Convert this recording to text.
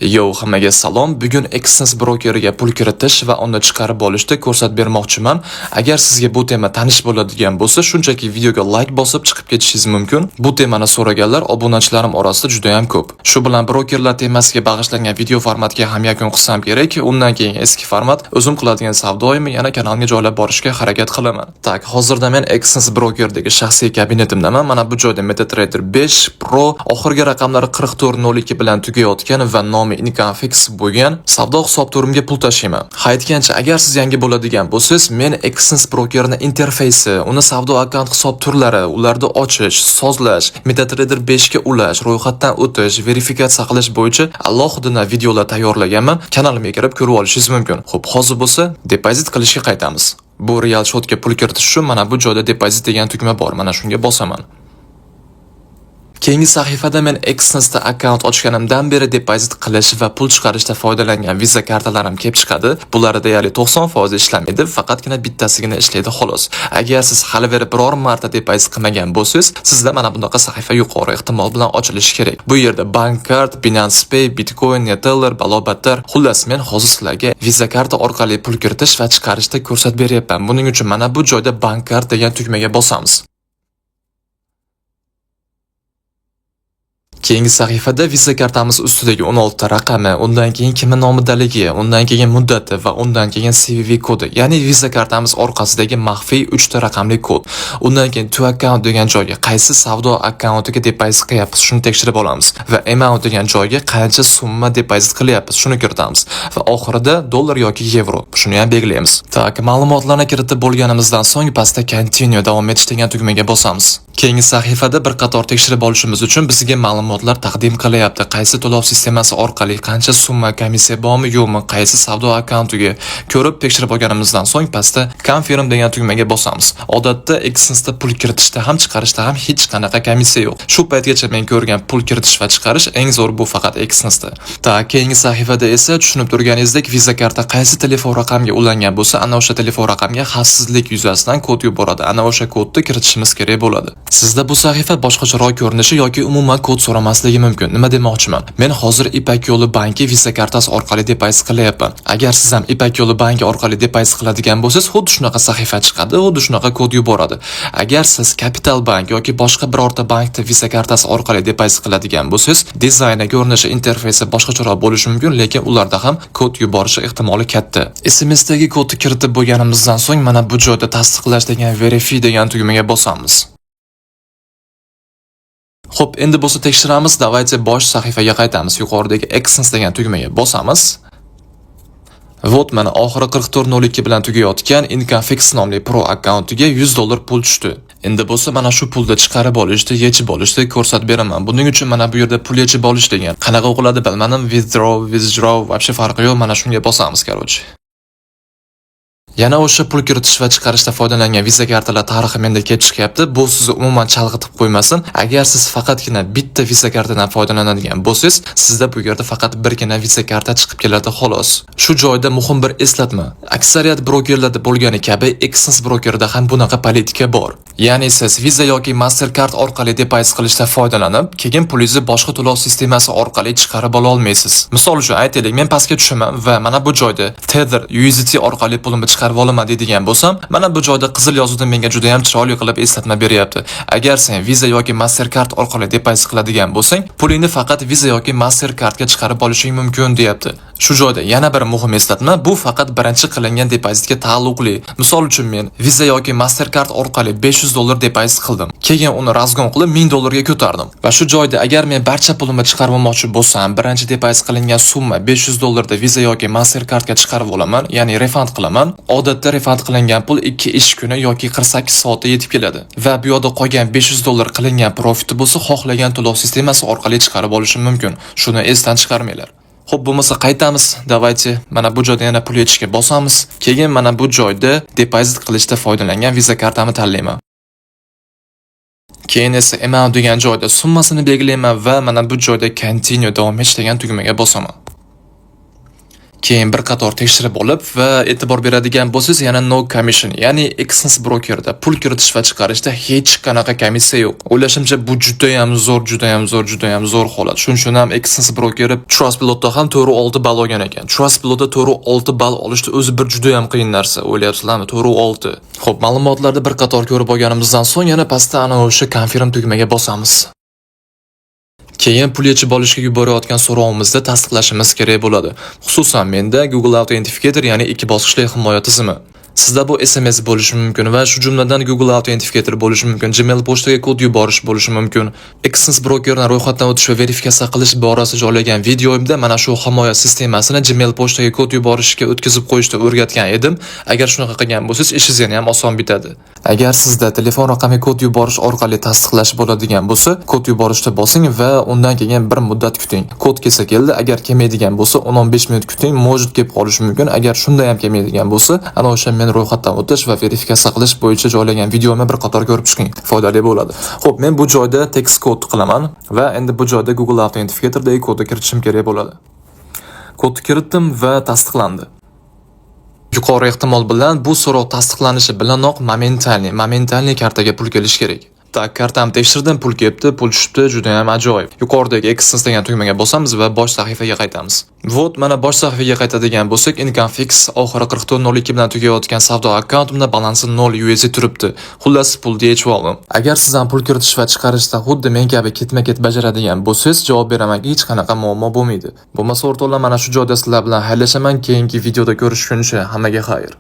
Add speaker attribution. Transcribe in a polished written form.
Speaker 1: Yo, hammaga salom. Bugun Exness brokeriga pul kiritish va uni chiqarib olishda ko'rsatib bermoqchiman. Agar sizga bu tema tanish bo'ladigan bo'lsa, shunchaki videoga like bosib chiqib ketishingiz mumkin. Bu temani so'raganlar obunachilarim orasida juda ham ko'p. Shu bilan brokerlar temasiga bag'ishlangan video formatiga ham yakun qilsam kerak. Undan keyin eski format o'zim qiladigan savdoyimni yana kanalga joylab borishga harakat qilaman. Tak, hozirda men Exness brokerdagi shaxsiy kabinetimdaman. Mana bu joyda MetaTrader 5 Pro oxirgi raqamlari 4402 bilan tugayotgan va income fix bo'lgan savdo hisob-to'rimga pul tashiyman. Aytgancha, agar siz yangi bo'ladigan bo'lsangiz, men Exness brokerni interfeysi, uni savdo akkaunt hisob turlari, ularni ochish, sozlash, MetaTrader 5 ga ulash, ro'yxatdan o'tish, verifikatsiya qilish bo'yicha alohida videolar tayyorlaganman. Kanalimga kirib ko'rib olishingiz mumkin. Xo'p, hozir bo'lsa, depozit qilishga qaytamiz. Bu real shotga pul kiritish uchun mana bu joyda depozit degan tugma bor. Mana shunga bosaman. Keyingi sahifada men Exnessda akkaunt ochganimdan beri depozit qilish va pul chiqarishda foydalangan Visa kartalarim kelib chiqadi. Bularda deyarli 90% ishlamaydi, faqatgina bittasigina ishlaydi xolos. Agar siz hali beri biror marta depozit qilmagan bo'lsangiz, sizda mana bunaqa sahifa yuqori ehtimol bilan ochilishi kerak. Bu yerda bank kart, Binance Pay, Bitcoin, Neteller, balobatlar, xullas men hozir sizlarga Visa karta orqali pul kiritish va chiqarishda ko'rsatib beryapman. Buning uchun mana bu joyda bank kart degan tugmaga bosamiz. Keyingi sahifada Visa kartamiz ustidagi 16 ta raqami, undan keyin kimning nomidaligi, undan keyin muddati va undan keyin CVV kodi, ya'ni Visa kartamiz orqasidagi maxfiy 3 ta raqamli kod. Undan keyin to account degan joyga qaysi savdo akkauntiga depozit qilyapmiz, shuni tekshirib olamiz va amount degan joyga qancha summa depozit qilyapmiz, shuni kiritamiz va oxirida dollar yoki yevro, shuni ham belgilaymiz. Tak, ma'lumotlarni kiritib bo'lganimizdan so'ng pastda continue davom etish degan tugmaga bosamiz. Keyingi sahifada bir qator tekshirib olishimiz uchun bizga ma'lumotlar taqdim qilyapti. Qaysi to'lov sistemasi orqali qancha summa komissiya bormi yo'qmi, qaysi savdo akkauntiga ko'rib tekshirib olganimizdan so'ng pastda confirm degan tugmaga bosamiz. Odatda Exnessda pul kiritishda ham chiqarishda ham hech qanaqa komissiya yo'q. Shu paytgacha men ko'rgan pul kiritish va chiqarish eng zo'r bu faqat Exnessda. Tak, keyingi sahifada esa tushunib turganingizdek Visa karta qaysi telefon raqamga ulangan bo'lsa, ana o'sha telefon raqamga xavfsizlik yuzasidan kod yuboradi. Ana o'sha kodni kiritishimiz kerak bo'ladi. Sizda bu sahifa boshqacharoq ko'rinishi yoki umuman kod so'ramasligi mumkin. Nima demoqchiman? Men hozir Ipak Yo'li banki Visa kartasi orqali depozit qilyapman. Agar siz ham Ipak Yo'li banki orqali depozit qiladigan bo'lsangiz, xuddi shunaqa sahifa chiqadi, xuddi shunaqa kod yuboradi. Agar siz Capital Bank yoki boshqa birorta bankda Visa kartasi orqali depozit qiladigan bo'lsangiz, dizayni, ko'rinishi, interfeysi boshqacharoq bo'lishi mumkin, lekin ularda ham kod yuborishi ehtimoli katta. SMSdagi kodni kiritib bo'lganimizdan so'ng mana bu joyda tasdiqlash degan verify degan tugmaga bosamiz. Xo'p, endi bo'lsa tekshiramiz. Davaychi bosh sahifaga qaytamiz. Yuqoridagi Exness degan tugmaga bosamiz. Vot mana oxiri 4402 bilan tugayotgan Income Fix nomli Pro akkauntiga $100 pul tushdi. Endi bo'lsa mana shu pulni chiqarib olishda, yechib olishda ko'rsatib beraman. Buning uchun mana bu yerda pul yechib olish degan. Qanaqa o'qiladi bilmadim. Withdraw, вообще farqi yo'q. Mana shunga bosamiz, короче. Yana o'sha pul kiritish va chiqarishda foydalangan Visa kartalar tarixi menda kelib chiqyapti. Bu sizni umuman chalg'itib qo'ymasin. Agar siz faqatgina bitta Visa kartadan foydalanadigan bo'lsangiz, sizda bu yerda faqat birgina Visa karta chiqib keladi xolos. Shu joyda muhim bir eslatma. Aksariyat brokerlarda bo'lgani kabi Exness brokerida ham bunaqa politika bor. Ya'ni siz Visa yoki Mastercard orqali depozit qilishda foydalanib, keyin pulingizni boshqa to'lov sistemasi orqali chiqarib ola olmaysiz. Misol uchun aytaylik, men pastga tushaman va mana bu joyda Tether USDT orqali pulimni chiqarib olaman deydigan bo'lsam, mana bu joyda qizil yozuvda menga juda ham chiroyli qilib eslatma beryapti. Agar sen Visa yoki Mastercard orqali depozit qiladigan bo'lsang, pulingni faqat Visa yoki Mastercardga chiqarib olishing mumkin, deyapti. Shu joyda yana bir muhim eslatma, bu faqat birinchi qilingan depozitga taalluqli. Misol uchun men Visa yoki Mastercard orqali $500 depozit qildim. Keyin uni razgon qilib $1000 ga ko'tardim. Va shu joyda agar men barcha pulimni chiqarib olmoqchi bo'lsam, birinchi depozit qilingan summa $500 da Visa yoki Mastercardga chiqarib olaman, ya'ni refund qilaman. Odatda refund qilingan pul 2 ish kuni yoki 48 soatda yetib keladi. Va bu yerda qolgan $500 qilingan profiti bo'lsa, xohlagan to'lov sistemasi orqali chiqarib olishim mumkin. Shuni esdan chiqarmanglar. Xo'p, bo'lmasa qaytamiz. Davaychi mana bu joyda yana pul yechishga bosamiz. Keyin mana bu joyda depozit qilishda foydalangan Visa kartamni tanlayman. Keyin esa amount degan joyda summasini belgilayman va mana bu joyda continue davom etish degan tugmaga bosaman. Keyin bir qator tekshirib olib va e'tibor beradigan bo'lsangiz, yana no commission, ya'ni Exness brokerda pul kiritish va chiqarishda hech qanaqa komissiya yo'q. O'ylashimcha bu juda ham zo'r holat. Shuning uchun ham Exness brokeri Trustpilotda ham 4.6 ball olgan ekan. Trustpilotda 4.6 ball olishni o'zi bir juda ham qiyin narsa. O'ylayapsizlarmi? 4.6. Xo'p, ma'lumotlarni bir qator ko'rib olganimizdan so'ng yana pastda ana o'sha confirm tugmaga bosamiz. Keyin pul yechib olishga yuborayotgan so'rovimizda tasdiqlashimiz kerak bo'ladi. Xususan menda Google Authenticator, ya'ni ikki bosqichli himoya tizimi. Sizda bu SMS bo'lishi mumkin va shu jumladan Google Authenticator bo'lishi mumkin, Gmail pochtaga kod yuborish bo'lishi mumkin. Exness brokerni ro'yxatdan o'tish va verifikatsiya qilish borasida joylagan videoimda mana shu himoya sistemasini Gmail pochtaga kod yuborishga o'tkazib qo'yishda o'rgatgan edim. Agar shunaqa qilgan bo'lsangiz, ishingiz yana ham oson bitadi. Agar sizda telefon raqamiga kod yuborish orqali tasdiqlash bo'ladigan bo'lsa, kod yuborishda bosing va undan keyin bir muddat kuting. Kod kelsa keldi, agar kelmaydigan bo'lsa 10-15 minut kuting, mojit kelib qolishi mumkin. Agar shunda ham kelmaydigan bo'lsa, ana o'sha men ro'yxatdan o'tish va verifikatsiya qilish bo'yicha joylagan videomni bir qator ko'rib chiqing. Foydali bo'ladi. Xo'p, men bu joyda text kod qilaman va endi bu joyda Google Authenticator'dagi kodni kiritishim kerak bo'ladi. Kodni kiritdim va tasdiqlandi. Yuqori ehtimol bilan bu so'rov tasdiqlanishi bilanoq momentalniy kartaga pul kelishi kerak. Tak, kartamni tekshirdim, pul kelibdi, pul tushibdi, juda ham ajoyib. Yuqoridagi Exness degan tugmaga bosamiz va bosh sahifaga qaytamiz. Vot, mana bosh sahifaga qaytadigan bo'lsak, income fix oxiri 44.02 bilan tugayotgan savdo akkauntimda balansi 0 USD turibdi. Xullas, pulni yechib oldim. Agar siz ham pul kiritish va chiqarishda xuddi men kabi ketma-ket bajaradigan bo'lsangiz, javob beraman, hech qanaqa muammo bo'lmaydi. Bo'lmasa o'rtoqlar, mana shu joyda sizlar bilan xayrlashaman. Keyingi videoda ko'rishguncha hammaga xayr.